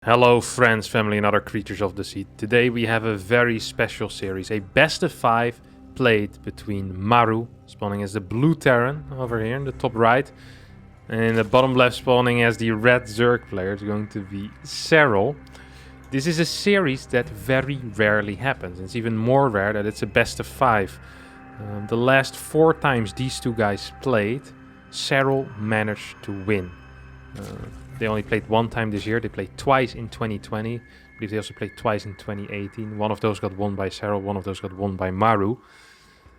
Hello friends, family and other creatures of the sea. Today we have a very special series, a best of 5 played between Maru, spawning as the blue Terran over here in the top right, and in the bottom left spawning as the red Zerg player. It's going to be Serral. This is a series that very rarely happens. It's even more rare that it's a best of 5. The last 4 times these two guys played, Serral managed to win. They only played one time this year. They played twice in 2020. I believe they also played twice in 2018. One of those got won by Serral, one of those got won by Maru.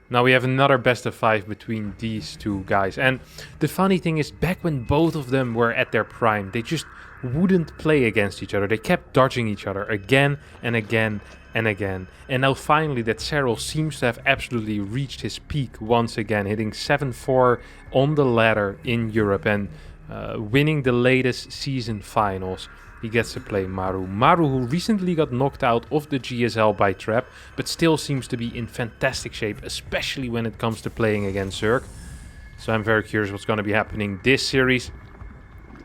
Now we have another best of 5 between these two guys. And the funny thing is, back when both of them were at their prime, they just wouldn't play against each other. They kept dodging each other again and again and again. And now finally that Serral seems to have absolutely reached his peak once again, hitting 7-4 on the ladder in Europe and winning the latest season finals. He gets to play Maru. Maru, who recently got knocked out of the GSL by Trap, but still seems to be in fantastic shape, especially when it comes to playing against Zerg. So I'm very curious what's going to be happening this series.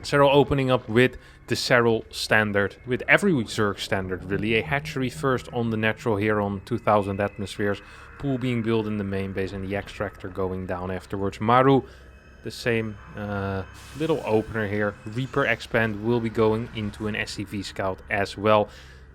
Serral opening up with the Serral standard, with every Zerg standard really. A hatchery first on the natural here on 2000 atmospheres, pool being built in the main base and the extractor going down afterwards. Maru, the same little opener here. Reaper Expand will be going into an SCV Scout as well.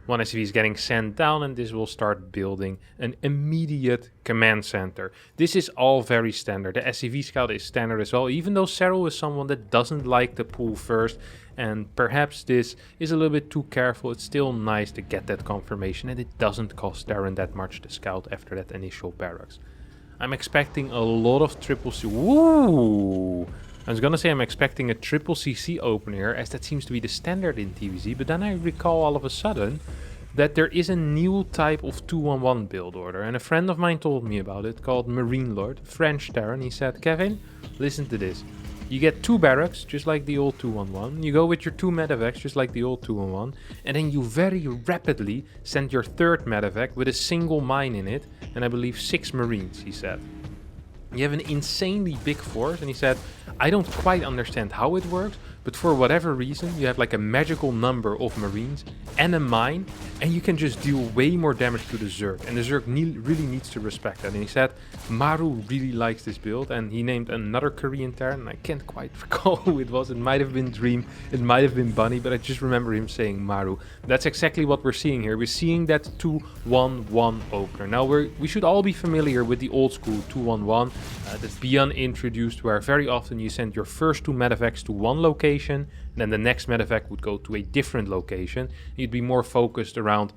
One SCV is getting sent down and this will start building an immediate command center. This is all very standard. The SCV Scout is standard as well, even though Serral is someone that doesn't like to pull first, and perhaps this is a little bit too careful. It's still nice to get that confirmation and it doesn't cost Darren that much to scout after that initial barracks. I'm expecting a lot of triple C. Woo! I was gonna say I'm expecting a triple CC open here, as that seems to be the standard in TVZ, but then I recall all of a sudden that there is a new type of 2-1-1 build order, and a friend of mine told me about it, called Marine Lord, French Terran. He said, Kevin, listen to this. You get 2 barracks, just like the old 2-1-1. You go with your 2 medevacs, just like the old 2-1-1. And then you very rapidly send your 3rd medevac with a single mine in it. And I believe 6 marines, he said. You have an insanely big force. And he said, I don't quite understand how it works, but for whatever reason, you have like a magical number of marines and a mine, and you can just deal way more damage to the Zerg. And the Zerg really needs to respect that. And he said, Maru really likes this build, and he named another Korean Terran, and I can't quite recall who it was. It might have been Dream, it might have been Bunny, but I just remember him saying Maru. That's exactly what we're seeing here. We're seeing that 2-1-1 opener. Now, we should all be familiar with the old school 2-1-1 that's beyond introduced, where very often you send your first 2 medevacs to one location, and then the next medevac would go to a different location. You'd be more focused around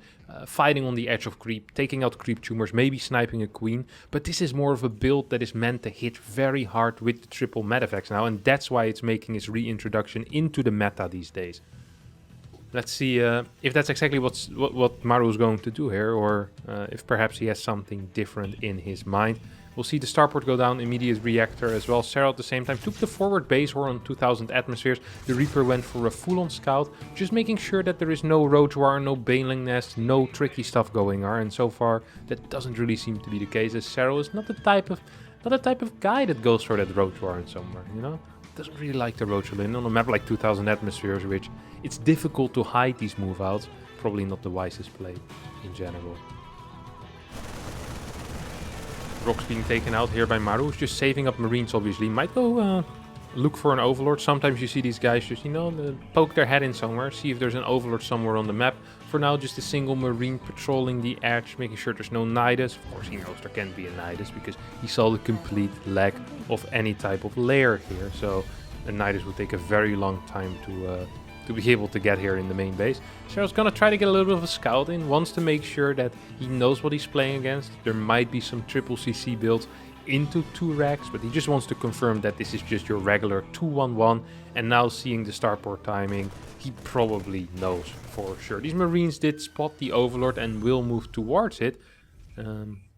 fighting on the edge of creep, taking out creep tumors, maybe sniping a queen. But this is more of a build that is meant to hit very hard with the triple medevacs now, and that's why it's making its reintroduction into the meta these days. Let's see if that's exactly what Maru is going to do here, or if perhaps he has something different in his mind. We'll see the starport go down, immediate reactor as well. Serral at the same time took the forward base or on 2000 atmospheres. The Reaper went for a full-on scout, just making sure that there is no roach war, no baneling nest, no tricky stuff going on. And so far, that doesn't really seem to be the case, as Serral is not the type of guy that goes for that roach war somewhere, you know? Doesn't really like the roach in on a map like 2000 atmospheres, which it's difficult to hide these move outs. Probably not the wisest play in general. Rocks being taken out here by Maru, is just saving up marines obviously. Might go look for an overlord. Sometimes you see these guys just, you know, poke their head in somewhere, see if there's an overlord somewhere on the map. For now, just a single marine patrolling the edge, making sure there's no nidus. Of course, he knows there can be a nidus because he saw the complete lack of any type of layer here. So a nidus would take a very long time to be able to get here in the main base. Serral's gonna try to get a little bit of a scout in, wants to make sure that he knows what he's playing against. There might be some triple CC builds into 2 racks, but he just wants to confirm that this is just your regular 2-1-1. And now seeing the starport timing, he probably knows for sure. These marines did spot the overlord and will move towards it.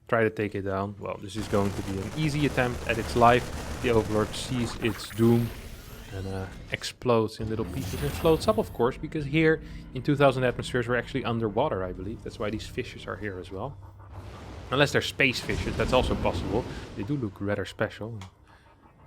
Try to take it down. Well, this is going to be an easy attempt at its life. The overlord sees its doom and explodes in little pieces and floats up, of course, because here in 2000 atmospheres we're actually underwater, I believe. That's why these fishes are here as well. Unless they're space fishes, that's also possible. They do look rather special.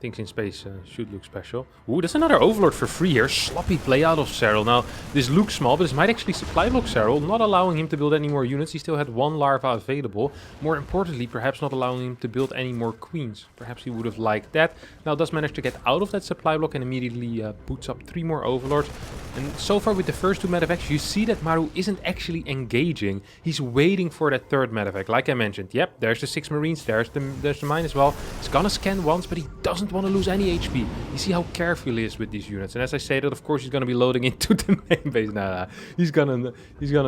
Things in space should look special. Ooh, there's another Overlord for free here. Sloppy play out of Serral. Now, this looks small, but this might actually supply block Serral, not allowing him to build any more units. He still had one larva available. More importantly, perhaps not allowing him to build any more queens. Perhaps he would have liked that. Now, does manage to get out of that supply block and immediately boots up 3 more Overlords. And so far with the first 2 medevacs, you see that Maru isn't actually engaging. He's waiting for that 3rd medevac. Like I mentioned, yep, there's the 6 Marines, there's the mine as well. He's gonna scan once, but he doesn't want to lose any HP. You see how careful he is with these units. And as I stated, of course, he's going to be loading into the main base. Nah, he's gonna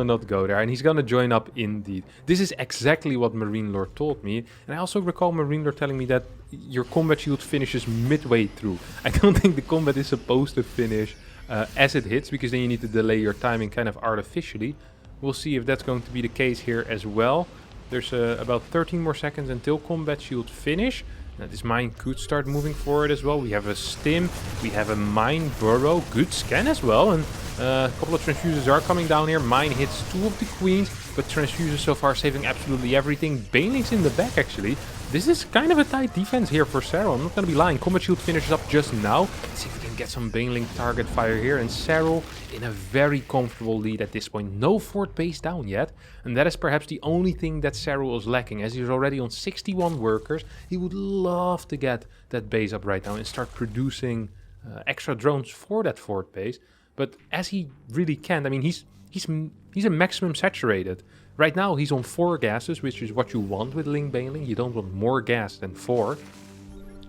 not go there. And he's going to join up indeed. This is exactly what Marine Lord told me. And I also recall Marine Lord telling me that your combat shield finishes midway through. I don't think the combat is supposed to finish as it hits, because then you need to delay your timing kind of artificially. We'll see if that's going to be the case here as well. There's about 13 more seconds until combat shield finish. Now, this mine could start moving forward as well. We have a stim, we have a mine burrow, good scan as well, and a couple of transfuses are coming down here. Mine hits 2 of the queens, but transfuses so far saving absolutely everything. Banelings in the back actually. This is kind of a tight defense here for Serral. I'm not going to be lying. Combat shield finishes up just now. Let's see if we can get some Baneling target fire here. And Serral in a very comfortable lead at this point. No fort base down yet. And that is perhaps the only thing that Serral is lacking. As he's already on 61 workers, he would love to get that base up right now and start producing extra drones for that fort base. But as he really can't, I mean, he's a maximum saturated. Right now, he's on 4 gases, which is what you want with Ling Baneling. You don't want more gas than 4.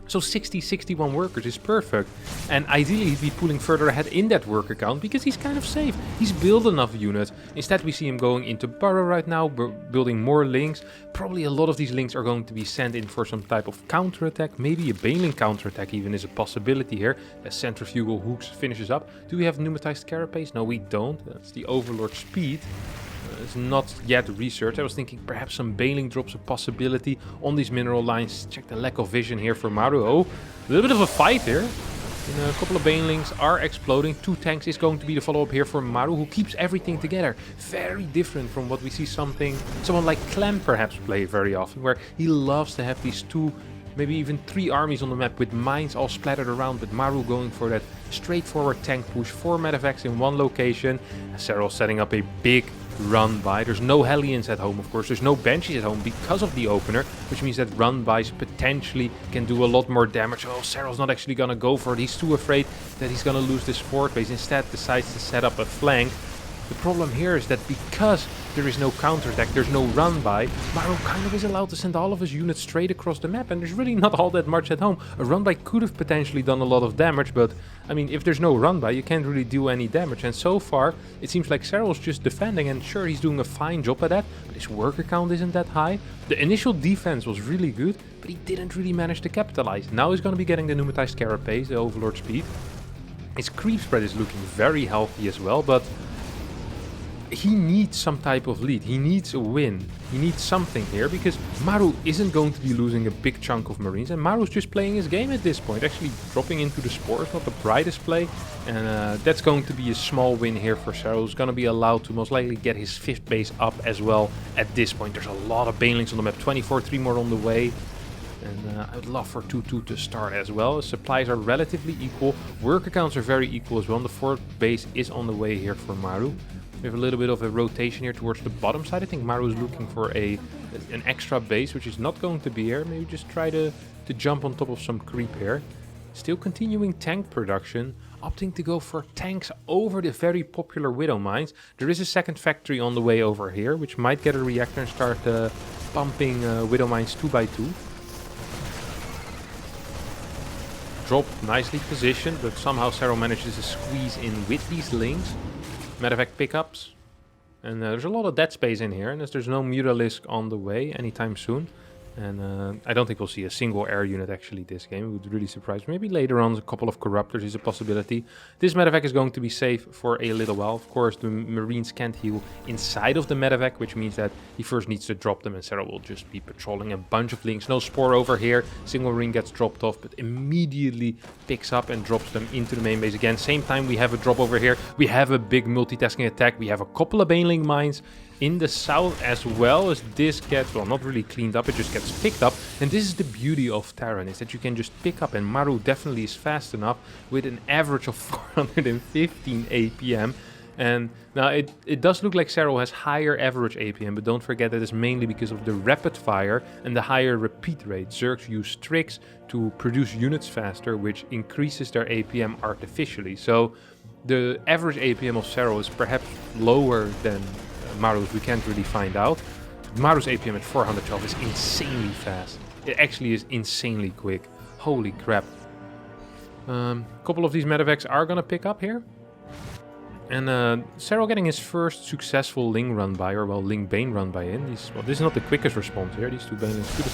So 61 workers is perfect. And ideally, he'd be pulling further ahead in that worker count because he's kind of safe. He's built enough units. Instead, we see him going into Burrow right now, building more links. Probably a lot of these links are going to be sent in for some type of counterattack. Maybe a Baneling counterattack even is a possibility here. As Centrifugal Hooks finishes up. Do we have Pneumatized Carapace? No, we don't. That's the Overlord Speed. It's not yet researched. I was thinking perhaps some Baneling drops a possibility on these mineral lines. Check the lack of vision here for Maru. Oh, a little bit of a fight here. And a couple of Banelings are exploding. 2 tanks is going to be the follow-up here for Maru, who keeps everything together. Very different from what we see someone like Clem perhaps play very often, where he loves to have these 2, maybe even 3 armies on the map with mines all splattered around, but Maru going for that straightforward tank push. 4 medevacs in one location. Serral setting up a big run by. There's no Hellions at home, of course. There's no Banshees at home because of the opener, which means that run bys potentially can do a lot more damage. Oh, Serral's not actually gonna go for it. He's too afraid that he's gonna lose this fort base. Instead, decides to set up a flank. The problem here is that because there is no counterattack, there's no run by, Maru kind of is allowed to send all of his units straight across the map, and there's really not all that much at home. A run by could have potentially done a lot of damage, but I mean, if there's no run by, you can't really do any damage. And so far, it seems like Serral's just defending, and sure, he's doing a fine job at that, but his worker count isn't that high. The initial defense was really good, but he didn't really manage to capitalize. Now he's going to be getting the Pneumatized Carapace, the Overlord Speed. His creep spread is looking very healthy as well, but he needs some type of lead. He needs a win. He needs something here because Maru isn't going to be losing a big chunk of Marines, and Maru's just playing his game at this point. Actually dropping into the spores, not the brightest play, and that's going to be a small win here for Serral, who's going to be allowed to most likely get his 5th base up as well at this point. There's a lot of Banelings on the map, 24, 3 more on the way. And I would love for 2-2 to start as well. Supplies are relatively equal. Worker counts are very equal as well. And the 4th base is on the way here for Maru. We have a little bit of a rotation here towards the bottom side. I think Maru is looking for an extra base, which is not going to be here. Maybe just try to jump on top of some creep here. Still continuing tank production. Opting to go for tanks over the very popular Widow Mines. There is a 2nd factory on the way over here, which might get a reactor and start pumping Widow Mines 2x2. Drop nicely positioned, but somehow Serral manages to squeeze in with these links. Medevac pickups. And there's a lot of dead space in here, and there's no Mutalisk on the way anytime soon. And I don't think we'll see a single air unit actually this game. It would really surprise me. Maybe later on a couple of Corruptors is a possibility. This medevac is going to be safe for a little while. Of course, the Marines can't heal inside of the medevac, which means that he first needs to drop them, and Serral will just be patrolling a bunch of links. No Spore over here. Single Marine gets dropped off, but immediately picks up and drops them into the main base again. Same time, we have a drop over here. We have a big multitasking attack. We have a couple of Baneling mines in the south as well, as this gets, well, not really cleaned up, it just gets gets picked up. And this is the beauty of Terran, is that you can just pick up, and Maru definitely is fast enough with an average of 415 APM. And now it does look like Serral has higher average APM, but don't forget that it's mainly because of the rapid fire and the higher repeat rate. Zergs use tricks to produce units faster, which increases their APM artificially. So the average APM of Serral is perhaps lower than Maru's, we can't really find out. Maru's APM at 412 is insanely fast. It actually is insanely quick. Holy crap. A couple of these medevacs are gonna pick up here. And Serral getting his first successful Ling run by, or well, Ling Bane run by in. Well, this is not the quickest response here. These two Banelings could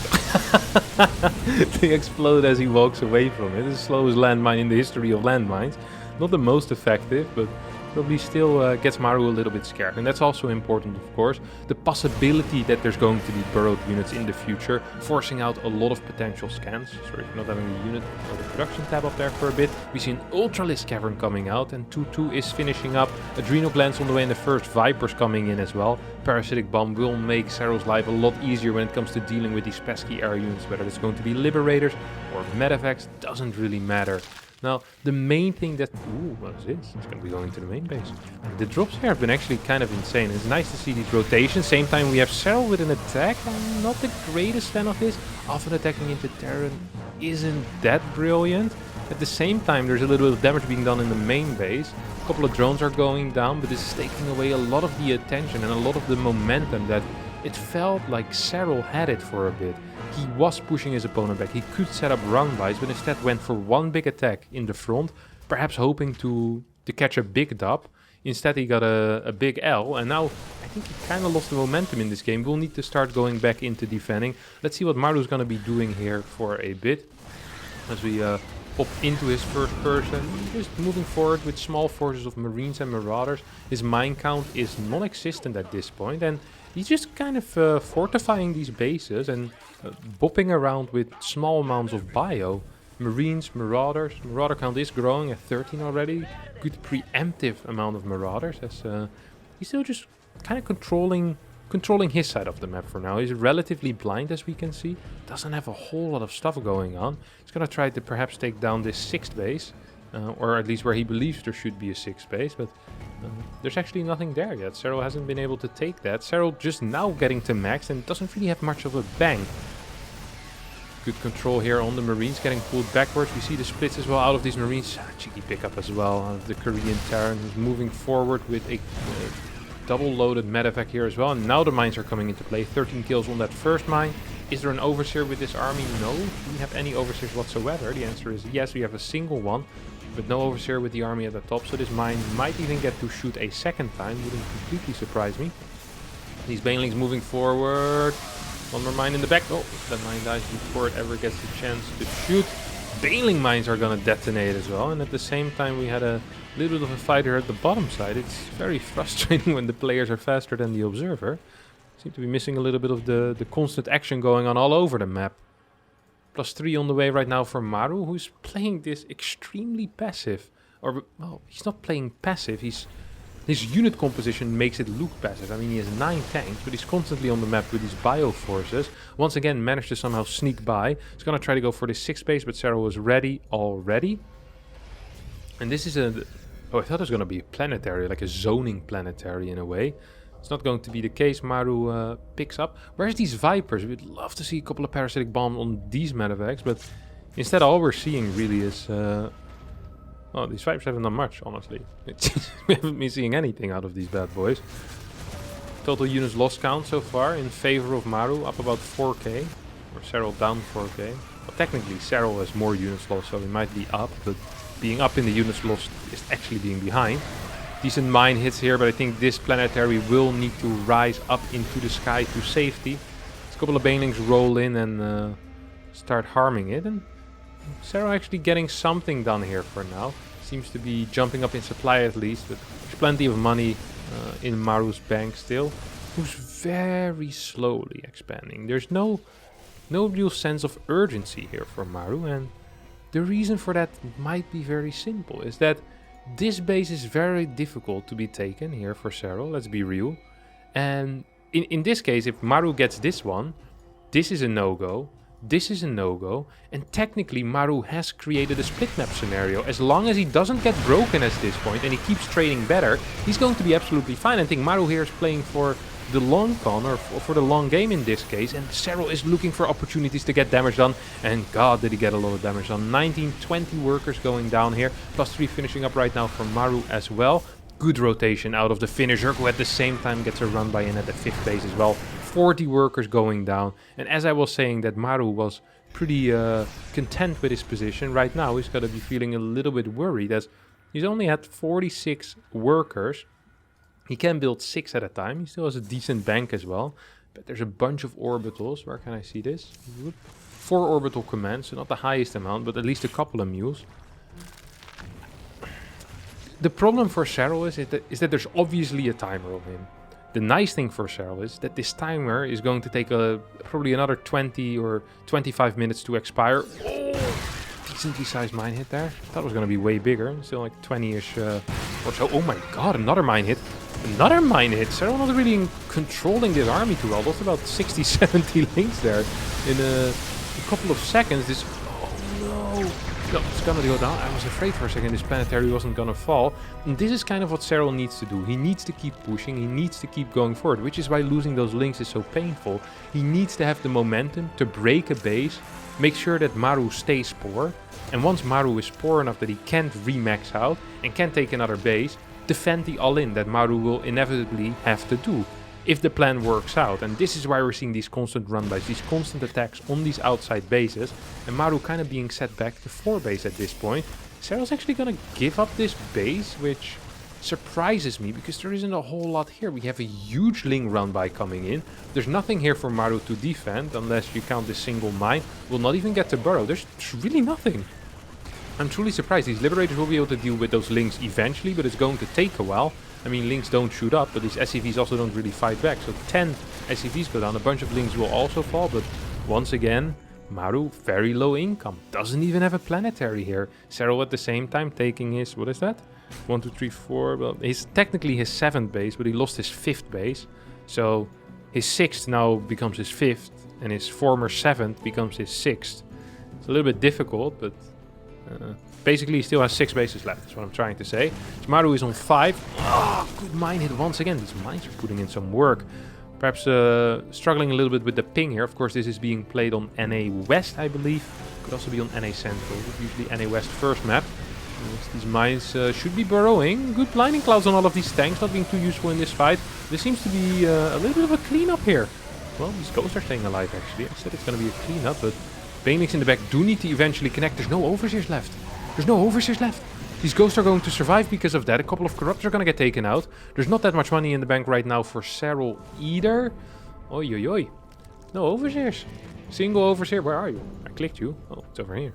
have... They explode as he walks away from it. It's the slowest landmine in the history of landmines. Not the most effective, but probably still gets Maru a little bit scared. And that's also important, of course. The possibility that there's going to be burrowed units in the future, forcing out a lot of potential scans. Sorry for not having the unit or the production tab up there for a bit. We see an Ultralisk Cavern coming out, and 2-2 is finishing up. Adrenal Glands on the way, and the first Vipers coming in as well. Parasitic Bomb will make Serral's life a lot easier when it comes to dealing with these pesky air units, whether it's going to be Liberators or Medevacs, doesn't really matter. Now, the main thing that... Ooh, what is this? It's going to be going to the main base. The drops here have been actually kind of insane. It's nice to see these rotations. Same time, we have Serral with an attack. I'm not the greatest fan of this. Often attacking into Terran isn't that brilliant. At the same time, there's a little bit of damage being done in the main base. A couple of drones are going down, but this is taking away a lot of the attention and a lot of the momentum that it felt like Serral had it for a bit. He was pushing his opponent back. He could set up run buys, but instead went for one big attack in the front, perhaps hoping to catch a big dub. Instead, he got a big L, and now I think he kind of lost the momentum in this game. We'll need to start going back into defending. Let's see what Maru's going to be doing here for a bit. As we pop into his first person, just moving forward with small forces of Marines and Marauders. His mine count is non-existent at this point, and he's just kind of fortifying these bases and bopping around with small amounts of bio. Marines, Marauders. Marauder count is growing at 13 already. Good preemptive amount of Marauders, as he's still just kind of controlling his side of the map for now. He's relatively blind, as we can see. Doesn't have a whole lot of stuff going on. He's gonna try to perhaps take down this 6th base. Or at least where he believes there should be a 6th base, but there's actually nothing there yet. Serral hasn't been able to take that. Serral just now getting to max and doesn't really have much of a bang. Good control here on the Marines, getting pulled backwards. We see the splits as well out of these Marines. Cheeky pickup as well out of the Korean Terran, who's moving forward with a double loaded medevac here as well. And now the mines are coming into play. 13 kills on that first mine. Is there an overseer with this army? No. Do we have any overseers whatsoever? The answer is yes, we have a single one. But no overseer with the army at the top, so this mine might even get to shoot a second time. Wouldn't completely surprise me. These Banelings moving forward. One more mine in the back. Oh, that mine dies before it ever gets the chance to shoot. Baneling mines are gonna detonate as well, and at the same time we had a little bit of a fight here at the bottom side. It's very frustrating when the players are faster than the observer. Seem to be missing a little bit of the constant action going on all over the map. +3 on the way right now for Maru, who's playing this extremely passive. Or, well, he's not playing passive. His unit composition makes it look passive. I mean, he has 9 tanks, but he's constantly on the map with these bio forces. Once again, managed to somehow sneak by. He's going to try to go for the 6th base, but Serral was ready already. And this is a... Oh, I thought it was going to be a planetary, like a zoning planetary in a way. It's not going to be the case. Maru picks up. Where's these Vipers? We'd love to see a couple of parasitic bombs on these medevacs, but instead all we're seeing really is... Oh, these Vipers haven't done much, honestly. We haven't been seeing anything out of these bad boys. Total units lost count so far in favor of Maru, up about 4k. Or Serral down 4k. Well, technically Serral has more units lost, so he might be up, but being up in the units lost is actually being behind. Decent mine hits here, but I think this planetary will need to rise up into the sky to safety. A couple of Banelings roll in and start harming it. And Serral actually getting something done here for now. Seems to be jumping up in supply at least, but there's plenty of money in Maru's bank still. Who's very slowly expanding. There's no real sense of urgency here for Maru, and the reason for that might be very simple, is that this base is very difficult to be taken here for Serral, let's be real. And in this case, if Maru gets this one, This is a no-go. This is a no-go. And technically, Maru has created a split map scenario. As long as he doesn't get broken at this point and he keeps trading better, he's going to be absolutely fine. I think Maru here is playing for the long con, or for the long game in this case. And Serral is looking for opportunities to get damage done. And god, did he get a lot of damage done. 19, 20 workers going down here. +3 finishing up right now for Maru as well. Good rotation out of the finisher, who at the same time gets a run by in at the 5th base as well. 40 workers going down. And as I was saying that Maru was pretty content with his position, right now he's got to be feeling a little bit worried as he's only had 46 workers. He can build 6 at a time. He still has a decent bank as well. But there's a bunch of orbitals. Where can I see this? 4 orbital commands, so not the highest amount, but at least a couple of mules. The problem for Serral is that there's obviously a timer on him. The nice thing for Serral is that this timer is going to take probably another 20 or 25 minutes to expire. Oh, decently sized mine hit there. Thought it was going to be way bigger. Still like 20-ish or so. Oh my god, another mine hit. Another mine hit. Serral not really controlling this army too well. Lost about 60, 70 links there in a couple of seconds. This... Oh no. No, it's gonna go down. I was afraid for a second this planetary wasn't gonna fall. And this is kind of what Serral needs to do. He needs to keep pushing. He needs to keep going forward, which is why losing those links is so painful. He needs to have the momentum to break a base, make sure that Maru stays poor. And once Maru is poor enough that he can't remax out and can't take another base, defend the all-in that Maru will inevitably have to do if the plan works out. And this is why we're seeing these constant run-bys, these constant attacks on these outside bases, and Maru kind of being set back to 4 base at this point. Serral's actually gonna give up this base, which surprises me because there isn't a whole lot here. We have a huge Ling run-by coming in. There's nothing here for Maru to defend unless you count this single mine. Will not even get to burrow. There's really nothing. I'm truly surprised. These Liberators will be able to deal with those Lings eventually, but it's going to take a while. I mean, Lings don't shoot up, but these SCVs also don't really fight back. So 10 SCVs go down. A bunch of Lings will also fall, but once again, Maru, very low income. Doesn't even have a planetary here. Serral at the same time taking his, what is that? 1, 2, 3, 4. Well, he's technically his 7th base, but he lost his 5th base. So his 6th now becomes his 5th, and his former 7th becomes his 6th. It's a little bit difficult, but... basically, he still has 6 bases left, that's what I'm trying to say. So Maru is on 5. Oh, good mine hit once again. These mines are putting in some work. Perhaps struggling a little bit with the ping here. Of course, this is being played on NA West, I believe. Could also be on NA Central. Usually NA West first map. These mines should be burrowing. Good blinding clouds on all of these tanks, not being too useful in this fight. There seems to be a little bit of a cleanup here. Well, these ghosts are staying alive, actually. I said it's going to be a cleanup, but... Banelings in the back do need to eventually connect. There's no overseers left. There's no overseers left. These ghosts are going to survive because of that. A couple of corruptors are going to get taken out. There's not that much money in the bank right now for Serral either. Oi, oi, oi. No overseers. Single overseer. Where are you? I clicked you. Oh, it's over here.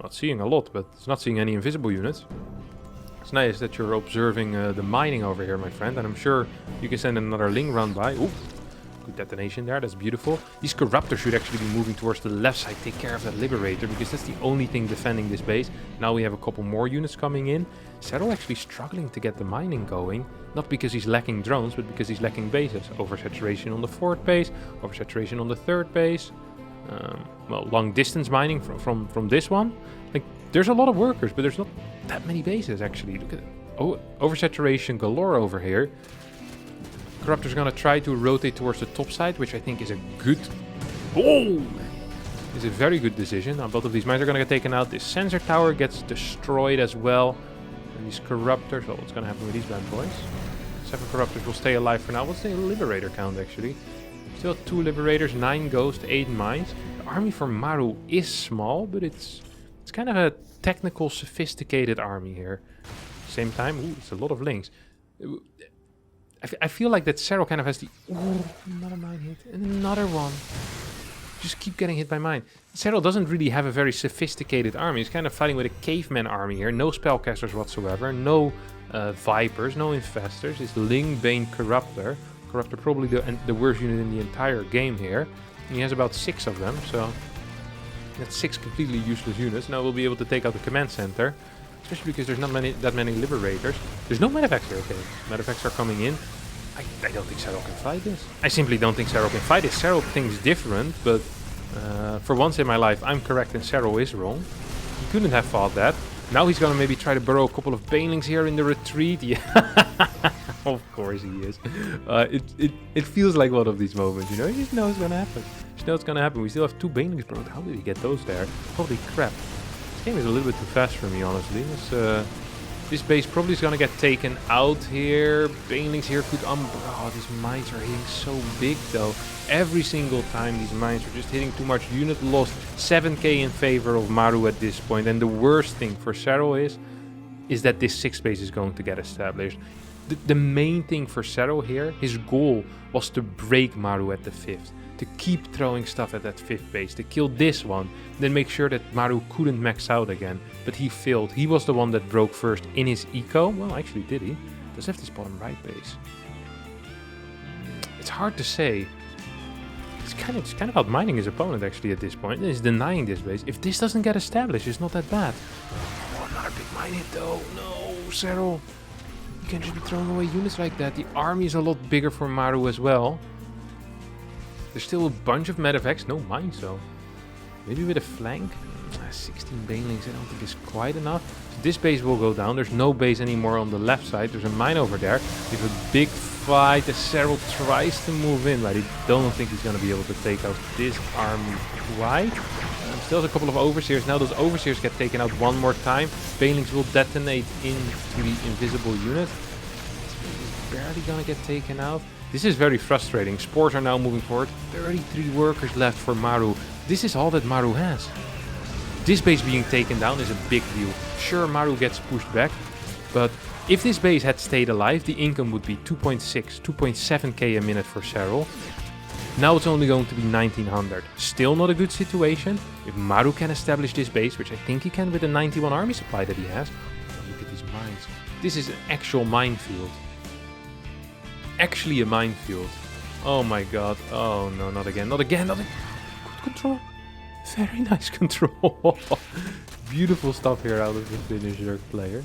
Not seeing a lot, but it's not seeing any invisible units. It's nice that you're observing the mining over here, my friend. And I'm sure you can send another Ling run by. Ooh. Good detonation there, that's beautiful. These corruptors should actually be moving towards the left side, take care of that Liberator, because that's the only thing defending this base. Now we have a couple more units coming in. Serral actually struggling to get the mining going, not because he's lacking drones, but because he's lacking bases. Oversaturation on the 4th base, oversaturation on the 3rd base. Well, long distance mining from this one. Like, there's a lot of workers, but there's not that many bases actually. Look at it. Oh, oversaturation galore over here. Corruptor's gonna try to rotate towards the top side, which I think is a good... Oh! Is a very good decision. Now both of these mines are gonna get taken out. This sensor tower gets destroyed as well. And these corruptors... Well, what's gonna happen with these bad boys? 7 corruptors will stay alive for now. What's the liberator count, actually? Still 2 liberators, 9 ghosts, 8 mines. The army for Maru is small, but it's kind of a technical, sophisticated army here. Same time, ooh, it's a lot of links. I feel like that Serral kind of has the... Ooh, another mine hit. And another one. Just keep getting hit by mine. Serral doesn't really have a very sophisticated army. He's kind of fighting with a caveman army here. No spellcasters whatsoever. No Vipers. No Infestors. It's Ling, Bane, Corruptor. Corruptor probably the worst unit in the entire game here. And he has about 6 of them. So that's 6 completely useless units. Now we'll be able to take out the command center. Especially because there's not that many liberators. There's no medevacts here, okay. Medevacts are coming in. I don't think Serral can fight this. I simply don't think Serral can fight this. Serral thinks different, but For once in my life, I'm correct and Serral is wrong. He couldn't have thought that. Now he's gonna maybe try to burrow a couple of banelings here in the retreat. Yeah, of course he is. It feels like one of these moments, you know? You just know it's gonna happen. You just know it's gonna happen. We still have 2 banelings, bro. How did we get those there? Holy crap. This game is a little bit too fast for me, honestly. This base probably is gonna get taken out here. Banelings here could oh, these mines are hitting so big though. Every single time these mines are just hitting too much. Unit lost 7k in favor of Maru at this point. And the worst thing for Serral is that this 6th base is going to get established. The main thing for Serral here, his goal was to break Maru at the 5th. To keep throwing stuff at that 5th base, to kill this one, then make sure that Maru couldn't max out again. But he failed. He was the one that broke first in his eco. Well, actually did he? Does have this bottom right base. It's hard to say. It's kind of out mining his opponent actually at this point. He's denying this base. If this doesn't get established, it's not that bad. Oh, another big mine hit though. No, Serral. You can't just be throwing away units like that. The army is a lot bigger for Maru as well. There's still a bunch of medevacs, no mines though. Maybe with a flank? 16 banelings I don't think is quite enough. So this base will go down. There's no base anymore on the left side. There's a mine over there. We have a big fight as Serral tries to move in, but I don't think he's going to be able to take out this army quite. Still has a couple of overseers. Now those overseers get taken out one more time. Banelings will detonate into the invisible unit. It's barely going to get taken out. This is very frustrating. Spores are now moving forward. 33 workers left for Maru. This is all that Maru has. This base being taken down is a big deal. Sure, Maru gets pushed back, but if this base had stayed alive, the income would be 2.6, 2.7k a minute for Serral. Now it's only going to be 1900. Still not a good situation. If Maru can establish this base, which I think he can with the 91 army supply that he has. Look at these mines. This is an actual minefield. Actually a minefield. Oh my god. Oh no, not again. Not again. Not again. Good control. Very nice control. Beautiful stuff here out of the finisher player.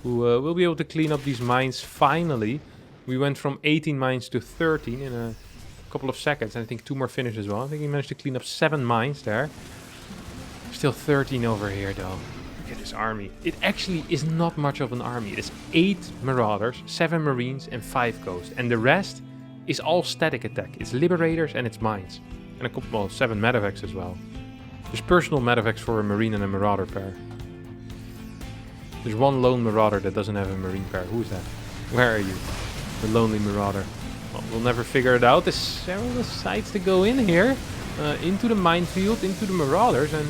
Who will be able to clean up these mines finally. We went from 18 mines to 13 in a couple of seconds. And I think 2 more finishes as well. I think he managed to clean up 7 mines there. Still 13 over here though. Look at this army. It actually is not much of an army. It's 8 marauders, 7 marines and 5 ghosts. And the rest is all static attack. It's liberators and it's mines. And a couple, well, 7 medevacs as well. There's personal medevacs for a marine and a marauder pair. There's one lone marauder that doesn't have a marine pair. Who is that? Where are you? The lonely marauder. Well, we'll never figure it out. Serral decides to go in here. Into the minefield, into the marauders, and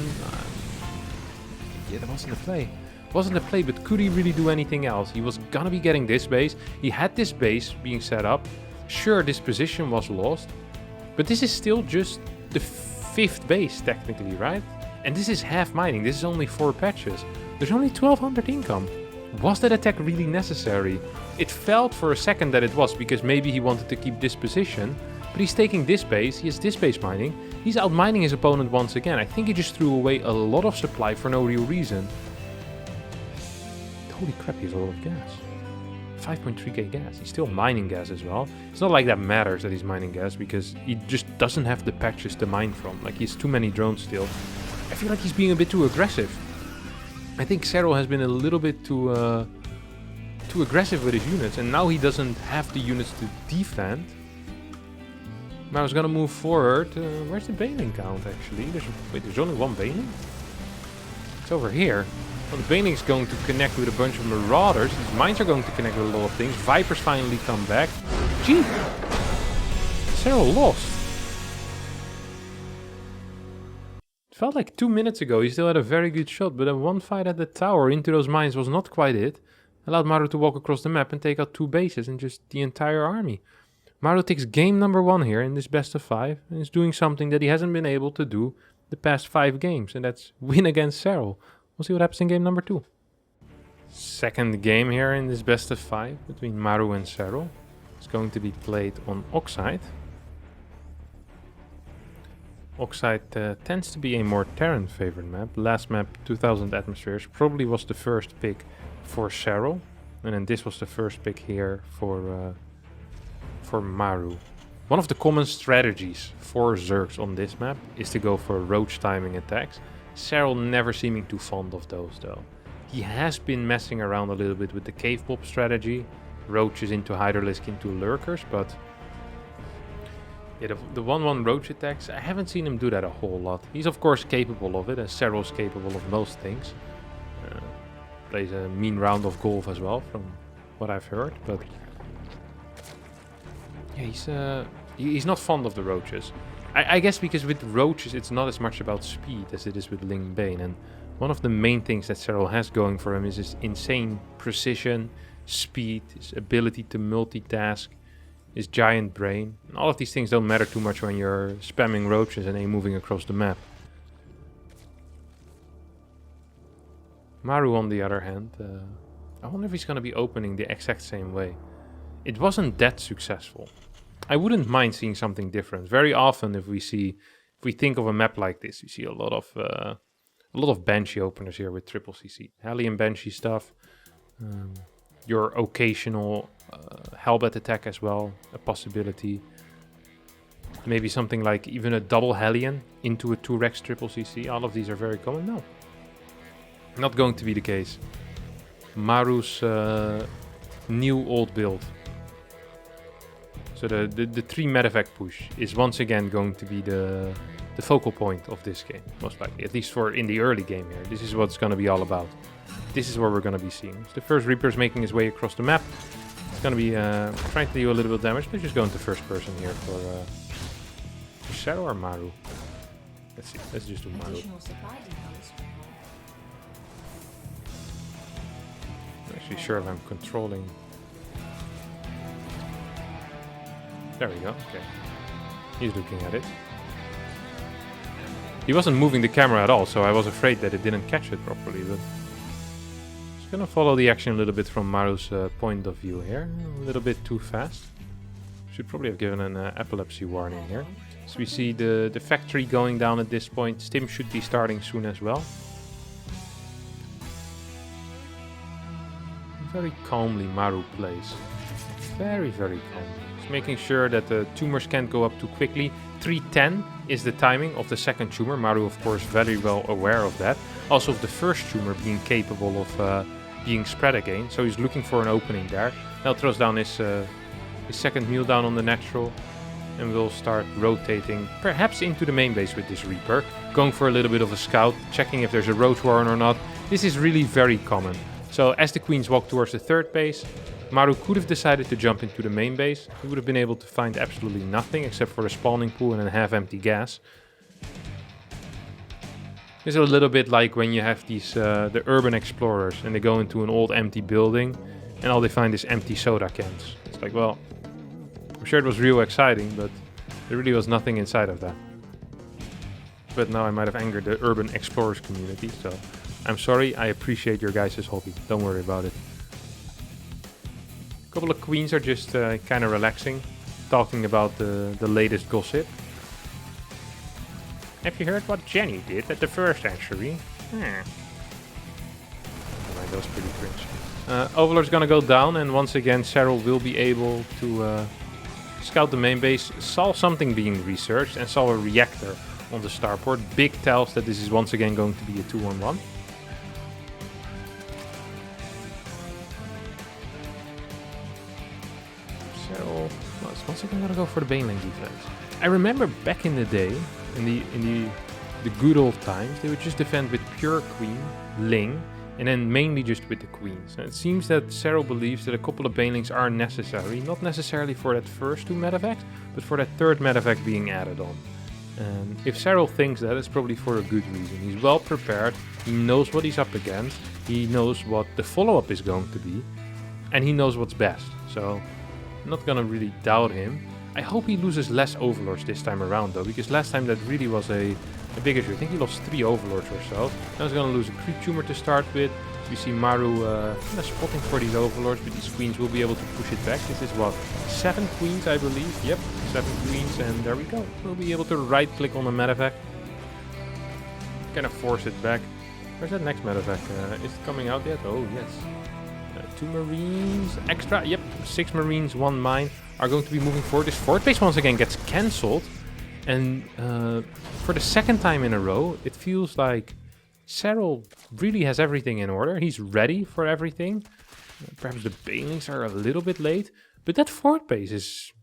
yeah, that wasn't a play. Wasn't a play, but could he really do anything else? He was gonna be getting this base. He had this base being set up. Sure, this position was lost, but this is still just the 5th base technically, right? And this is half mining. This is only 4 patches. There's only 1200 income. Was that attack really necessary? It felt for a second that it was, because maybe he wanted to keep this position. But he's taking this base, he has this base mining. He's outmining his opponent once again. I think he just threw away a lot of supply for no real reason. Holy crap, he has a lot of gas. 5.3k gas. He's still mining gas as well. It's not like that matters that he's mining gas, because he just doesn't have the patches to mine from. Like, he has too many drones still. I feel like he's being a bit too aggressive. I think Serral has been a little bit too aggressive with his units, and now he doesn't have the units to defend. Maru's gonna move forward. Where's the baneling count actually? There's only 1 baneling? It's over here. Well, the baneling is going to connect with a bunch of marauders. These mines are going to connect with a lot of things. Vipers finally come back. Gee! Serral lost. It felt like 2 minutes ago he still had a very good shot, but then one fight at the tower into those mines was not quite it. Allowed Maru to walk across the map and take out 2 bases and just the entire army. Maru takes game number 1 here in this best of 5 and is doing something that he hasn't been able to do the past 5 games, and that's win against Serral. We'll see what happens in game number 2. Second game here in this best of 5 between Maru and Serral. It's going to be played on Oxide. Oxide tends to be a more Terran favored map. Last map, 2000 atmospheres, probably was the first pick for Serral, and then this was the first pick here for Maru. One of the common strategies for Zergs on this map is to go for roach timing attacks. Serral never seeming too fond of those though. He has been messing around a little bit with the cave pop strategy. Roaches into Hydralisk into lurkers, but yeah, the 1-1 roach attacks, I haven't seen him do that a whole lot. He's of course capable of it, as Serral's capable of most things. Plays a mean round of golf as well, from what I've heard, but yeah, he's not fond of the roaches. I guess because with roaches it's not as much about speed as it is with Ling Bane, and one of the main things that Serral has going for him is his insane precision, speed, his ability to multitask, his giant brain. And all of these things don't matter too much when you're spamming roaches and moving across the map. Maru, on the other hand, I wonder if he's going to be opening the exact same way. It wasn't that successful. I wouldn't mind seeing something different. Very often, if we think of a map like this, you see a lot of Banshee openers here with triple CC, Hellion Banshee stuff. Your occasional Hellbat attack as well, a possibility. Maybe something like even a double Hellion into a 2-Rex triple CC. All of these are very common. No, not going to be the case. Maru's new old build. So the 3 medevac push is once again going to be the focal point of this game, most likely. At least for in the early game here. This is what it's going to be all about. This is what we're going to be seeing. So the first Reaper's making his way across the map. It's going to be trying to do a little bit of damage. Let's just go into first person here for Serral or Maru. Let's see. Let's just do Maru. I'm actually sure if I'm controlling. There we go. Okay. He's looking at it. He wasn't moving the camera at all, so I was afraid that it didn't catch it properly, but just gonna follow the action a little bit from Maru's point of view here. A little bit too fast. Should probably have given an epilepsy warning here. So we see the factory going down at this point. Stim should be starting soon as well. Very calmly Maru plays. Very, very calmly. Just making sure that the tumors can't go up too quickly. 310 is the timing of the second tumor. Maru, of course, very well aware of that. Also of the first tumor being capable of being spread again. So he's looking for an opening there. Now throws down his second mule down on the natural. And will start rotating, perhaps into the main base with this Reaper. Going for a little bit of a scout, checking if there's a Roach Warren or not. This is really very common. So as the queens walk towards the third base, Maru could have decided to jump into the main base. He would have been able to find absolutely nothing except for a spawning pool and a half-empty gas. It's a little bit like when you have these the urban explorers and they go into an old empty building and all they find is empty soda cans. It's like, well, I'm sure it was real exciting, but there really was nothing inside of that. But now I might have angered the urban explorers community, so I'm sorry, I appreciate your guys' hobby. Don't worry about it. A couple of queens are just kind of relaxing, talking about the latest gossip. Have you heard what Jenny did at the first entry? That was pretty cringe. Overlord's gonna go down, and once again Serral will be able to scout the main base, saw something being researched, and saw a reactor on the starport. Big tells that this is once again going to be a 2-on-1. Serral is once again gonna go for the Baneling defense. I remember back in the day, in the good old times, they would just defend with pure queen, Ling, and then mainly just with the queens. And it seems that Serral believes that a couple of banelings are necessary, not necessarily for that first 2 medevacs, but for that third medevac being added on. And if Serral thinks that, it's probably for a good reason. He's well prepared, he knows what he's up against, he knows what the follow-up is going to be, and he knows what's best. So I'm not gonna really doubt him. I hope he loses less overlords this time around though, because last time that really was a big issue. I think he lost 3 overlords or so. Now he's gonna lose a creep tumor to start with. We see Maru spotting for these overlords, but these queens will be able to push it back. This is what, 7 queens I believe? Yep, 7 queens, and there we go. We'll be able to right click on the medevac. Kind of force it back. Where's that next medevac? Is it coming out yet? Oh yes. 2 Marines extra. Yep, 6 Marines, 1 mine are going to be moving forward. This fort base once again gets cancelled. And for the second time in a row, it feels like Serral really has everything in order. He's ready for everything. Perhaps the banelings are a little bit late. But that fort base is,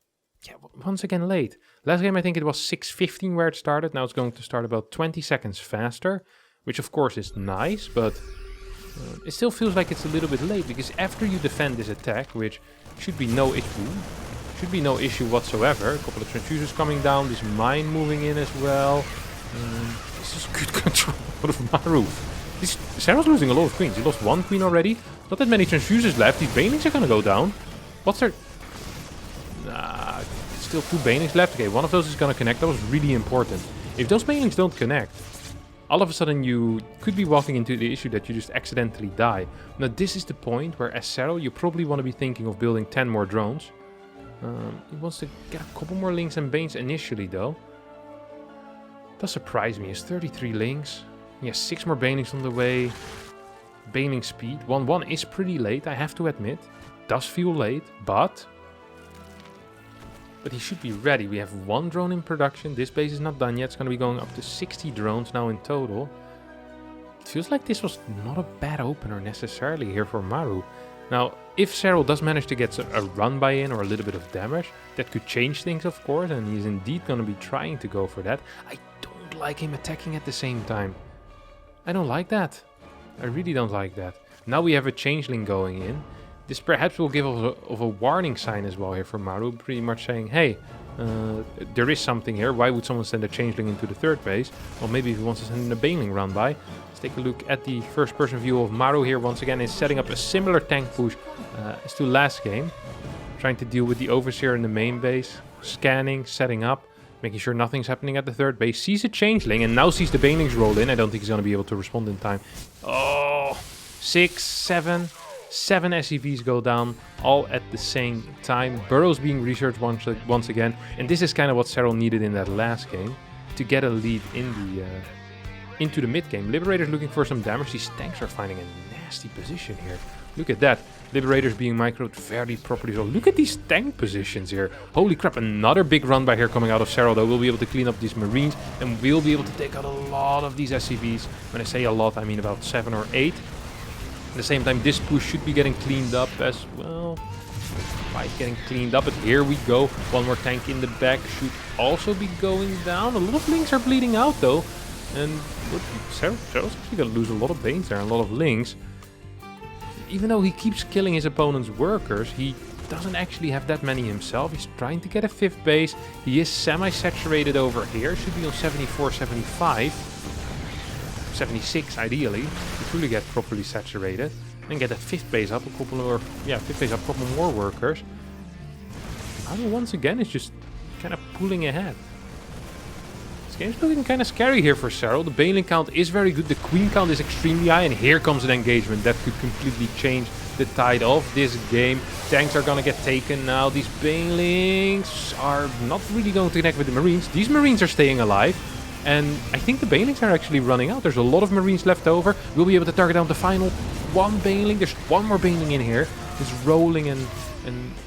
yeah, once again late. Last game I think it was 6:15 where it started. Now it's going to start about 20 seconds faster. Which of course is nice, but it still feels like it's a little bit late. Because after you defend this attack, which should be no issue. Should be no issue whatsoever. A couple of transfusers coming down. This mine moving in as well. This is good control out of Maru. Serral's losing a lot of queens. He lost 1 queen already. Not that many transfusers left. These banelings are gonna go down. What's their... Nah, still 2 banelings left. Okay, one of those is gonna connect. That was really important. If those banelings don't connect, all of a sudden you could be walking into the issue that you just accidentally die. Now this is the point where as Serral you probably want to be thinking of building 10 more drones. He wants to get a couple more links and banes initially though. Does surprise me. He has 33 links. He has 6 more banelings on the way. Baneling speed. 1-1 is pretty late, I have to admit. Does feel late, but he should be ready. We have 1 drone in production. This base is not done yet. It's going to be going up to 60 drones now in total. It feels like this was not a bad opener necessarily here for Maru. Now, if Serral does manage to get a run by in or a little bit of damage, that could change things of course, and he's indeed going to be trying to go for that. I don't like him attacking at the same time. I don't like that. I really don't like that. Now we have a changeling going in. This perhaps will give of a warning sign as well here for Maru, pretty much saying, hey, there is something here. Why would someone send a changeling into the third base? Well, maybe if he wants to send in a baneling run by. Let's take a look at the first person view of Maru here. Once again, is setting up a similar tank push as to last game. Trying to deal with the overseer in the main base. Scanning, setting up, making sure nothing's happening at the third base. Sees a changeling and now sees the banelings roll in. I don't think he's going to be able to respond in time. Oh, 6, 7... 7 SCVs go down, all at the same time. Burrows being researched once again. And this is kind of what Serral needed in that last game. To get a lead in the into the mid game. Liberators looking for some damage. These tanks are finding a nasty position here. Look at that. Liberators being microed very properly. So look at these tank positions here. Holy crap, another big run by here coming out of Serral though. We'll be able to clean up these Marines and we'll be able to take out a lot of these SCVs. When I say a lot, I mean about 7 or 8. At the same time, this push should be getting cleaned up as well. Fight getting cleaned up, but here we go. 1 more tank in the back should also be going down. A lot of links are bleeding out though. And Serral's actually going to lose a lot of banes there, a lot of links. Even though he keeps killing his opponent's workers, he doesn't actually have that many himself. He's trying to get a 5th base. He is semi-saturated over here. Should be on 74, 75. 76 ideally to truly get properly saturated and get a 5th base up, a couple more, 5th base up, a couple more workers. Maru once again is just kind of pulling ahead. This game's looking kind of scary here for Serral. The baneling count is very good, the queen count is extremely high, and here comes an engagement that could completely change the tide of this game. Tanks are gonna get taken now. These banelings are not really going to connect with the Marines. These Marines are staying alive. And I think the banelings are actually running out. There's a lot of Marines left over. We'll be able to target down the final 1 baneling. There's 1 more baneling in here. It's rolling and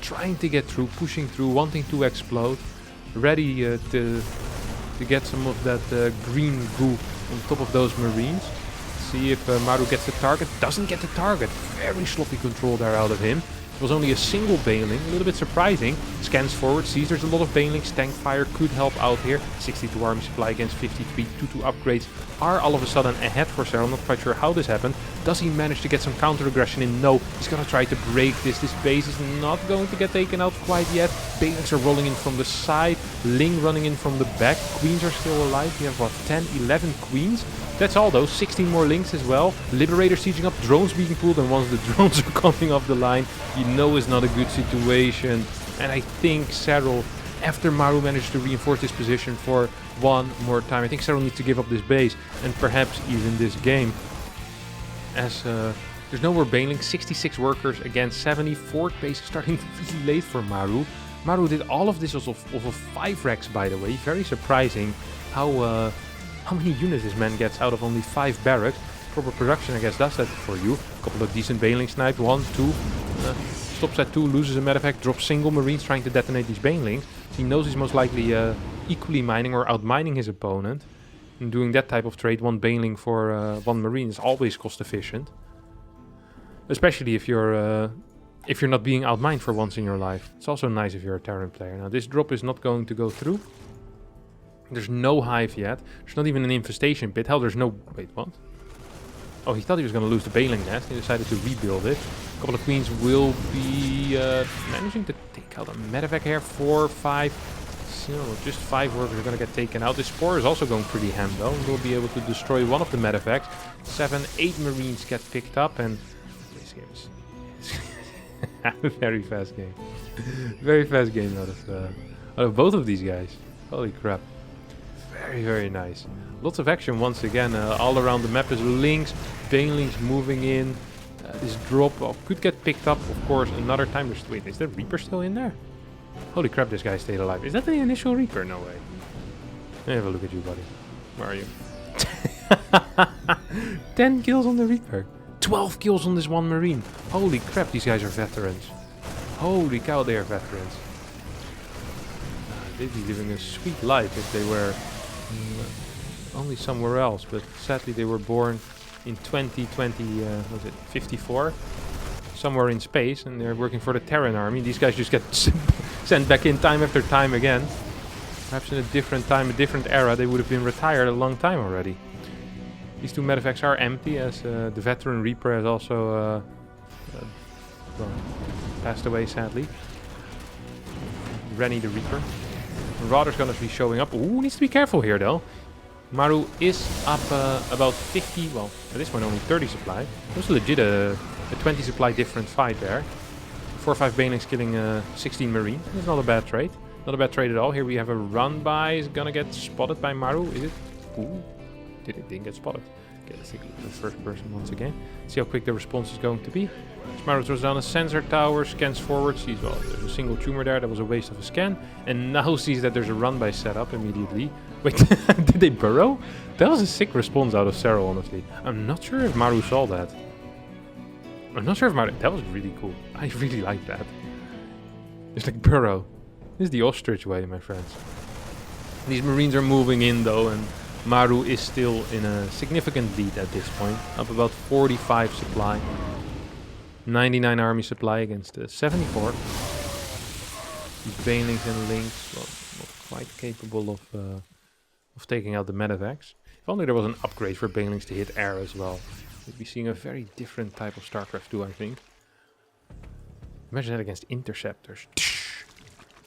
trying to get through, pushing through, wanting to explode. Ready to get some of that green goo on top of those Marines. See if Maru gets the target. Doesn't get the target. Very sloppy control there out of him. It was only a single baneling, a little bit surprising. Scans forward, sees there's a lot of banelings. Tank fire could help out here. 62 army supply against 53. 2-2 upgrades are all of a sudden ahead for Serral. I'm not quite sure how this happened. Does he manage to get some counter aggression in? No. He's gonna try to break this. This base is not going to get taken out quite yet. Banelings are rolling in from the side. Ling running in from the back. Queens are still alive. We have what, 10, 11 queens? That's all though, 16 more links as well. Liberator sieging up, drones being pulled, and once the drones are coming off the line, you know it's not a good situation. And I think Serral, after Maru managed to reinforce this position for 1 more time, I think Serral needs to give up this base, and perhaps even this game. As there's no more baneling, 66 workers against 70, 4th base starting really late for Maru. Maru did all of this off of 5 racks, by the way, very surprising how many units this man gets out of only 5 barracks. Proper production, I guess, does that for you. A couple of decent baneling snipes. 1, 2, Stops at 2, loses a medevac, drops single marines trying to detonate these banelings. He knows he's most likely equally mining or out-mining his opponent. And doing that type of trade, one baneling for one marine, is always cost efficient. Especially if you're not being outmined for once in your life. It's also nice if you're a Terran player. Now this drop is not going to go through. There's no hive yet. There's not even an infestation pit. Hell, there's no... Wait, what? Oh, he thought he was going to lose the baneling nest. He decided to rebuild it. A couple of queens will be managing to take out a medevac here. 4, 5... No, just 5 workers are going to get taken out. This spore is also going pretty ham though. We'll be able to destroy one of the medevacs. 7, 8 marines get picked up, and this game is a very fast game. Very fast game out of both of these guys. Holy crap. Very, very nice. Lots of action once again. All around the map is links, banelings moving in. This drop could get picked up, of course, another time. Wait, is the Reaper still in there? Holy crap, this guy stayed alive. Is that the initial Reaper? No way. Let me have a look at you, buddy. Where are you? 10 kills on the Reaper. 12 kills on this one Marine. Holy crap, these guys are veterans. Holy cow, they are veterans. They'd be living a sweet life if they were only somewhere else. But sadly, they were born in 2020, was it 54? Somewhere in space, and they're working for the Terran army. These guys just get sent back in time after time again. Perhaps in a different time, a different era, they would have been retired a long time already. These 2 medevacs are empty, as the veteran Reaper has also well, passed away, sadly. Rennie the Reaper. Marauder's gonna be showing up. Ooh, needs to be careful here though. Maru is up about 50, well, at this point only 30 supply. It was legit a 20 supply different fight there. 4 or 5 banelings killing 16 marine. That's not a bad trade. Not a bad trade at all. Here we have a run by. Is gonna get spotted by Maru. Is it? Ooh. Didn't get spotted. Okay, let's take a look at the first person once again. See how quick the response is going to be. Maru throws down a sensor tower, scans forward, sees, well, there's a single tumor there. That was a waste of a scan. And now sees that there's a run by set up immediately. Wait, did they burrow? That was a sick response out of Serral, honestly. I'm not sure if Maru saw that. I'm not sure if Maru... That was really cool. I really like that. It's like burrow. This is the ostrich way, my friends. These marines are moving in though, and Maru is still in a significant lead at this point. Up about 45 supply. 99 army supply against 74. These banelings and links, well, not quite capable of taking out the medevacs. If only there was an upgrade for banelings to hit air as well. We'd be seeing a very different type of StarCraft 2, I think. Imagine that against interceptors.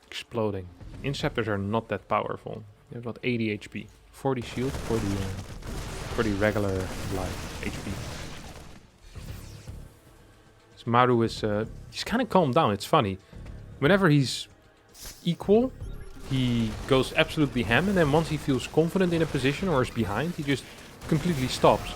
Exploding. Interceptors are not that powerful. They have about 80 HP. 40 shield for the regular life HP. So Maru is he's kind of calmed down. It's funny. Whenever he's equal, he goes absolutely ham, and then once he feels confident in a position or is behind, he just completely stops.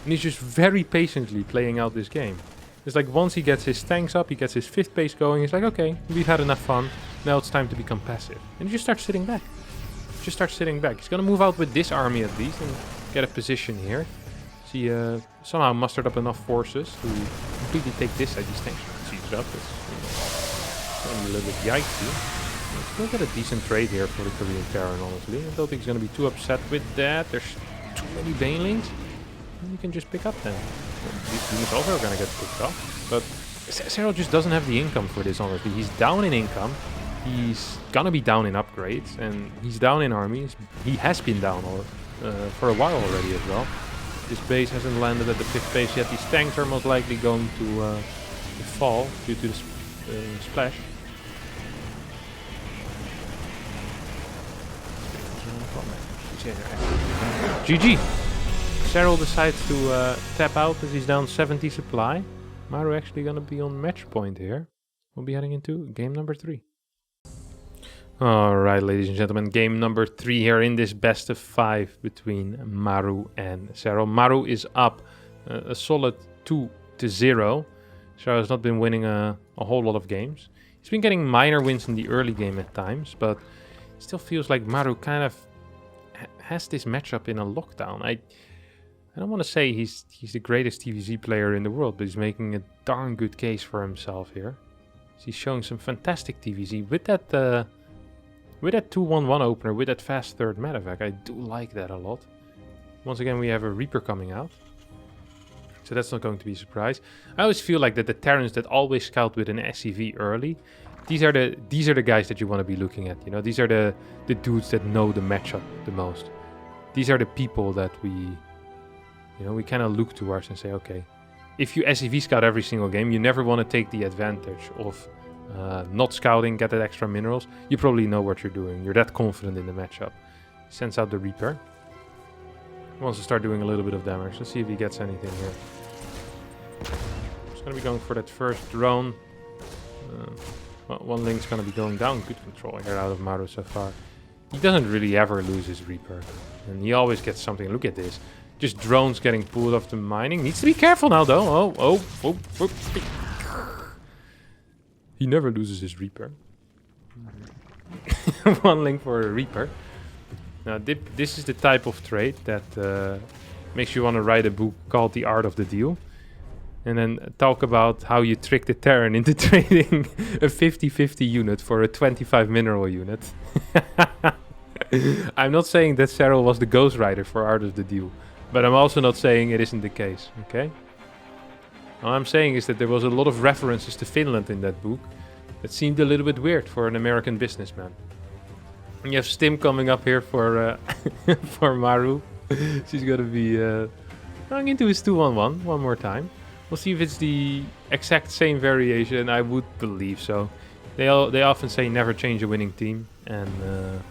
And he's just very patiently playing out this game. It's like once he gets his tanks up, he gets his 5th base going, he's like, okay, we've had enough fun, now it's time to become passive. And he just starts sitting back. Just starts sitting back. He's gonna move out with this army at least and get a position here. He somehow mustered up enough forces to completely take this side. These tanks siege up. It's gonna be a little bit yikesy. Still get a decent trade here for the Korean Terran, honestly. I don't think he's gonna be too upset with that. There's too many banelings. You can just pick up them. These units also are gonna get picked up. But Serral just doesn't have the income for this, honestly. He's down in income. He's gonna be down in upgrades. And he's down in armies. He has been down for a while already as well. This base hasn't landed at the 5th base yet. These tanks are most likely going to fall due to the splash. GG! Serral decides to tap out as he's down 70 supply. Maru actually gonna be on match point here. We'll be heading into game number 3. Alright, ladies and gentlemen, game number 3 here in this best of 5 between Maru and Serral. Maru is up a solid 2-0. Serral has not been winning a whole lot of games. He's been getting minor wins in the early game at times, but it still feels like Maru kind of has this matchup in a lockdown. I don't want to say he's the greatest TVZ player in the world, but he's making a darn good case for himself here. So he's showing some fantastic TVZ with that 2-1-1 opener, with that fast third medevac. I do like that a lot. Once again, we have a Reaper coming out. So that's not going to be a surprise. I always feel like that the Terrans that always scout with an SCV early, these are the guys that you want to be looking at. You know, these are the dudes that know the matchup the most. These are the people that we kind of look towards and say, okay, if you SCV scout every single game, you never want to take the advantage of not scouting, get that extra minerals. You probably know what you're doing. You're that confident in the matchup. Sends out the Reaper. Wants to start doing a little bit of damage. Let's see if he gets anything here. He's going to be going for that first drone. Well, one link's going to be going down. Good control here out of Maru so far. He doesn't really ever lose his Reaper. And he always gets something. Look at this. Just drones getting pulled off the mining. Needs to be careful now though. Oh. He never loses his Reaper. One link for a Reaper. Now this is the type of trade that makes you want to write a book called The Art of the Deal. And then talk about how you trick the Terran into trading a 50-50 unit for a 25 mineral unit. I'm not saying that Serral was the ghostwriter for Art of the Deal. But I'm also not saying it isn't the case, okay? All I'm saying is that there was a lot of references to Finland in that book that seemed a little bit weird for an American businessman. And you have Stim coming up here for for Maru. She's going to be going into his 2-1-1 one more time. We'll see if it's the exact same variation. I would believe so. They often say never change a winning team. And,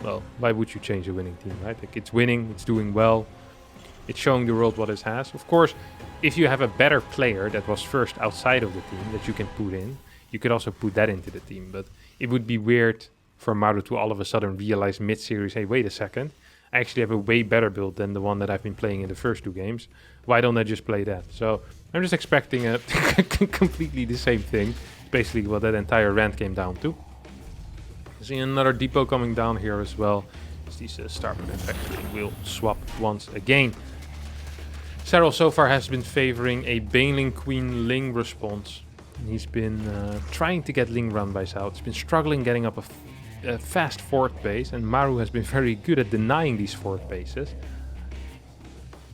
well, why would you change a winning team, right? Like, it's winning, it's doing well. It's showing the world what it has. Of course, if you have a better player that was first outside of the team that you can put in, you could also put that into the team. But it would be weird for Maru to all of a sudden realize mid-series, hey, wait a second. I actually have a way better build than the one that I've been playing in the first two games. Why don't I just play that? So I'm just expecting a completely the same thing. Basically what that entire rant came down to. See another depot coming down here as well. These starboard and factory will swap once again. Serral so far has been favoring a Baneling Queen Ling response. He's been trying to get Ling run bys out. He's been struggling getting up a fast fourth base, and Maru has been very good at denying these fourth bases.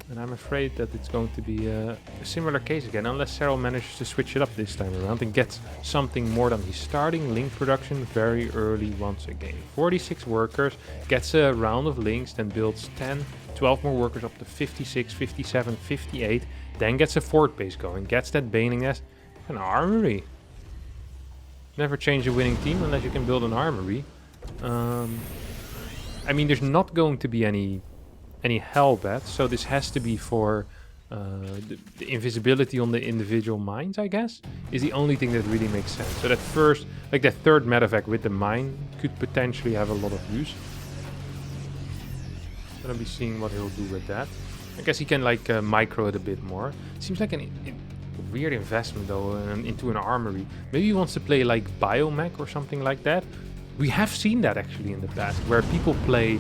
And I'm afraid that it's going to be a similar case again, unless Serral manages to switch it up this time around and gets something more done. He's starting link production very early once again. 46 workers, gets a round of links, then builds 10, 12 more workers up to 56, 57, 58. Then gets a fourth base going, gets that Baneling nest, an armory. Never change a winning team unless you can build an armory. I mean, there's not going to be any hell bets, so this has to be for the invisibility on the individual mines, I guess, is the only thing that really makes sense. So that first, like that third medevac with the mine could potentially have a lot of use. Gonna be seeing what he'll do with that. I guess he can like micro it a bit more. Seems like a weird investment though into an armory. Maybe he wants to play like biomech or something like that. We have seen that actually in the past, where people play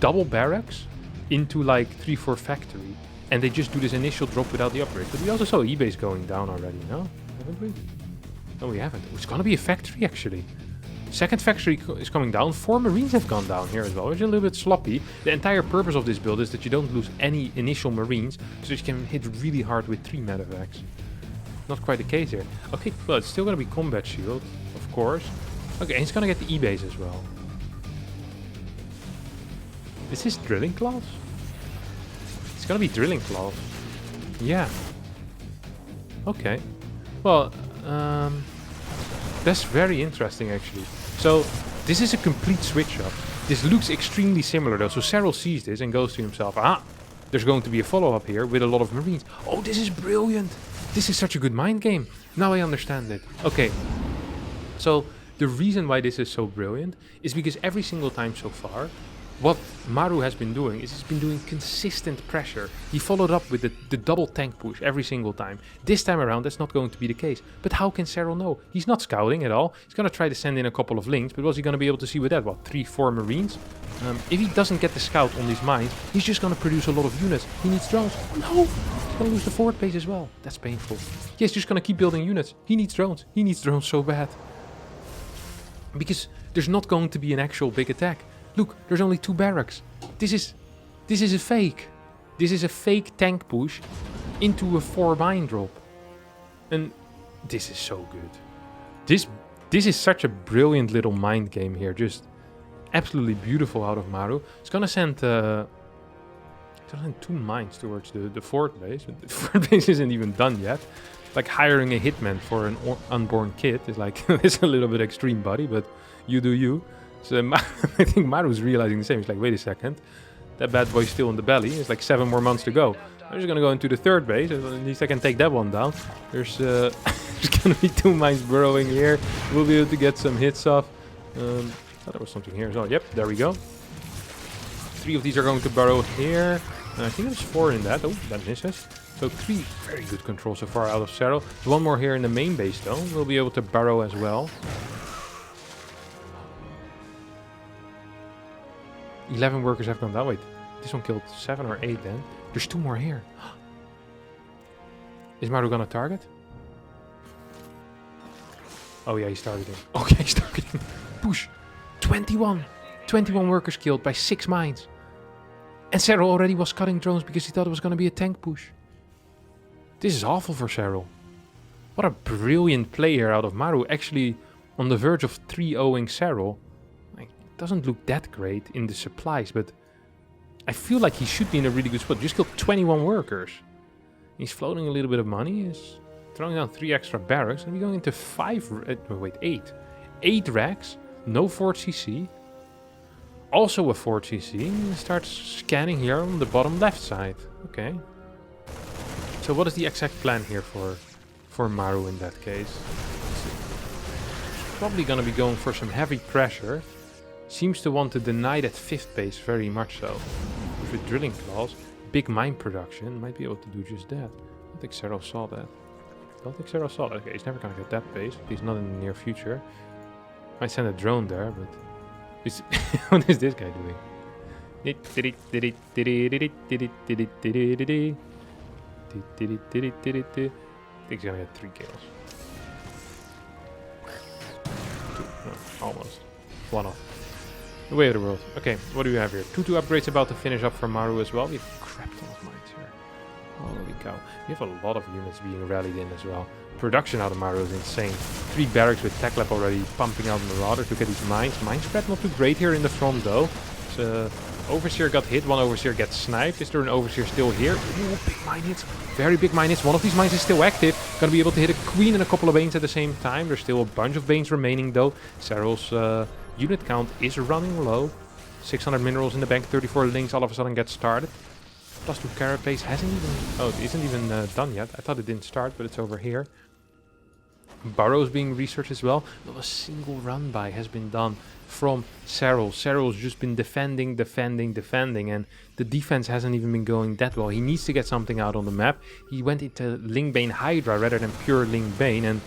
double barracks into like 3-4 factory, and they just do this initial drop without the upgrade. But we also saw eBay's going down already, no? Haven't we? No, we haven't. It's gonna be a factory actually. Second factory is coming down. 4 marines have gone down here as well, which is a little bit sloppy. The entire purpose of this build is that you don't lose any initial marines, so you can hit really hard with 3 medevacs. Not quite the case here. Okay, well, it's still gonna be combat shield, of course. Okay, and he's gonna get the eBays as well. Is this drilling claws? It's gonna be drilling claws. Yeah. Okay. Well, that's very interesting actually. So this is a complete switch up. This looks extremely similar though. So Serral sees this and goes to himself, ah, there's going to be a follow-up here with a lot of marines. Oh, this is brilliant. This is such a good mind game. Now I understand it. Okay. So the reason why this is so brilliant is because every single time so far, what Maru has been doing is he's been doing consistent pressure. He followed up with the double tank push every single time. This time around, that's not going to be the case. But how can Serral know? He's not scouting at all. He's going to try to send in a couple of links, but was he going to be able to see with that? What, 3-4 marines? If he doesn't get the scout on these mines, he's just going to produce a lot of units. He needs drones. No! He's going to lose the forward base as well. That's painful. He's just going to keep building units. He needs drones. He needs drones so bad. Because there's not going to be an actual big attack. Look, there's only 2 barracks. This is a fake. This is a fake tank push into a 4 mine drop. And this is so good. This is such a brilliant little mind game here. Just absolutely beautiful out of Maru. It's gonna send 2 mines towards the fort base. But the fort base isn't even done yet. Like hiring a hitman for an unborn kid is like it's a little bit extreme, buddy. But you do you. So I think Maru's realizing the same. He's like, wait a second, that bad boy's still in the belly. It's like 7 more months to go. I'm just gonna go into the 3rd base. At least I can take that one down. There's gonna be 2 mines burrowing here. We'll be able to get some hits off. I thought there was something here as well. Yep, there we go. 3 of these are going to burrow here. I think there's 4 in that. Oh, that misses. So 3 very good control so far out of Serral. 1 more here in the main base though. We'll be able to burrow as well. 11 workers have gone down. Wait, this one killed 7 or 8 then. There's 2 more here. Is Maru gonna target? Oh yeah, he's targeting. Okay, he's targeting. Push. 21 workers killed by 6 mines. And Serral already was cutting drones because he thought it was gonna be a tank push. This is awful for Serral. What a brilliant play here out of Maru. Actually on the verge of 3-0ing Serral. Doesn't look that great in the supplies, but I feel like he should be in a really good spot. Just killed 21 workers. He's floating a little bit of money. He's throwing down 3 extra barracks, and we're going into 8. 8 racks, no Fort CC. Also a Fort CC. And starts scanning here on the bottom left side. Okay. So what is the exact plan here for Maru in that case? It's probably going to be going for some heavy pressure. Seems to want to deny that 5th base very much so. With drilling claws, big mine production, might be able to do just that. I don't think Serral saw that. Okay, he's never gonna get that base, at least not in the near future. Might send a drone there, but... what is this guy doing? I think he's gonna get 3 kills. 2, no, almost. 1 off. The way of the world. Okay, what do we have here? 2 upgrades about to finish up for Maru as well. We have a crap ton of mines here. Holy cow. We have a lot of units being rallied in as well. Production out of Maru is insane. 3 barracks with tech lab already pumping out marauders. Look at these mines. Mine spread not too great here in the front though. So, overseer got hit. 1 overseer gets sniped. Is there an overseer still here? Ooh, big mine hits. Very big mine hits. 1 of these mines is still active. Gonna be able to hit a queen and a couple of banes at the same time. There's still a bunch of banes remaining though. Serral's unit count is running low. 600 minerals in the bank, 34 links all of a sudden get started. +2 carapace hasn't even... Oh, it isn't even done yet. I thought it didn't start, but it's over here. Burrows being researched as well. Not a single run by has been done from Serral. Serral's just been defending, and the defense hasn't even been going that well. He needs to get something out on the map. He went into Lingbane Hydra rather than pure Lingbane, and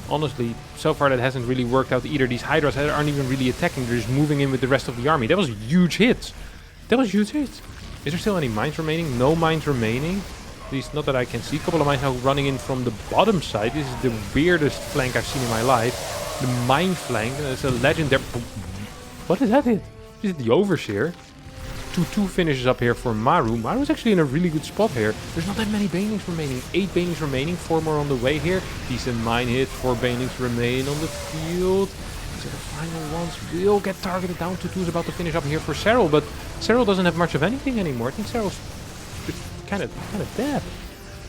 honestly, so far that hasn't really worked out either. These Hydras aren't even really attacking, they're just moving in with the rest of the army. That was huge hits. Is there still any mines remaining? No mines remaining. At least not that I can see. A couple of mines now running in from the bottom side. This is the weirdest flank I've seen in my life. The mine flank. There's a legendary... What is that hit? Is it the Overseer? 2-2 finishes up here for Maru. Maru's actually in a really good spot here. There's not that many banelings remaining. 8 banelings remaining, 4 more on the way here. Decent mine hit, 4 banelings remain on the field. So the final ones will get targeted down. 2-2 is about to finish up here for Serral, but Serral doesn't have much of anything anymore. I think Serral's kind of dead.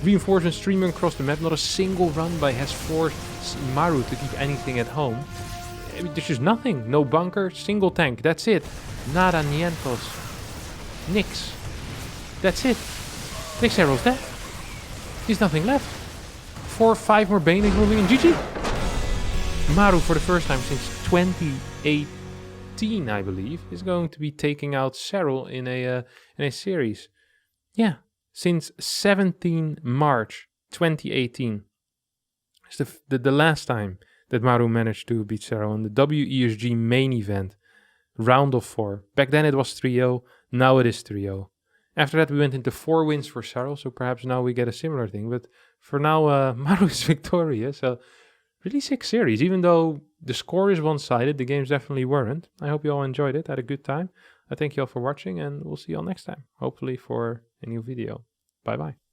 Reinforcements streaming across the map. Not a single run by has forced Maru to keep anything at home. I mean, there's just nothing. No bunker, single tank. That's it. Nada nientos. Nix. That's it. I think Serral's dead. There's nothing left. 4 or 5 more banelings moving in. GG. Maru, for the first time since 2018, I believe, is going to be taking out Serral in a series. Yeah, since 17 March 2018. It's the last time that Maru managed to beat Serral in the WESG main event. round of 4. Back then it was 3-0, now it is 3-0. After that we went into 4 wins for Serral, so perhaps now we get a similar thing. But for now, Maru is victorious, so really sick series. Even though the score is one-sided, the games definitely weren't. I hope you all enjoyed it, had a good time. I thank you all for watching, and we'll see you all next time, hopefully for a new video. Bye-bye.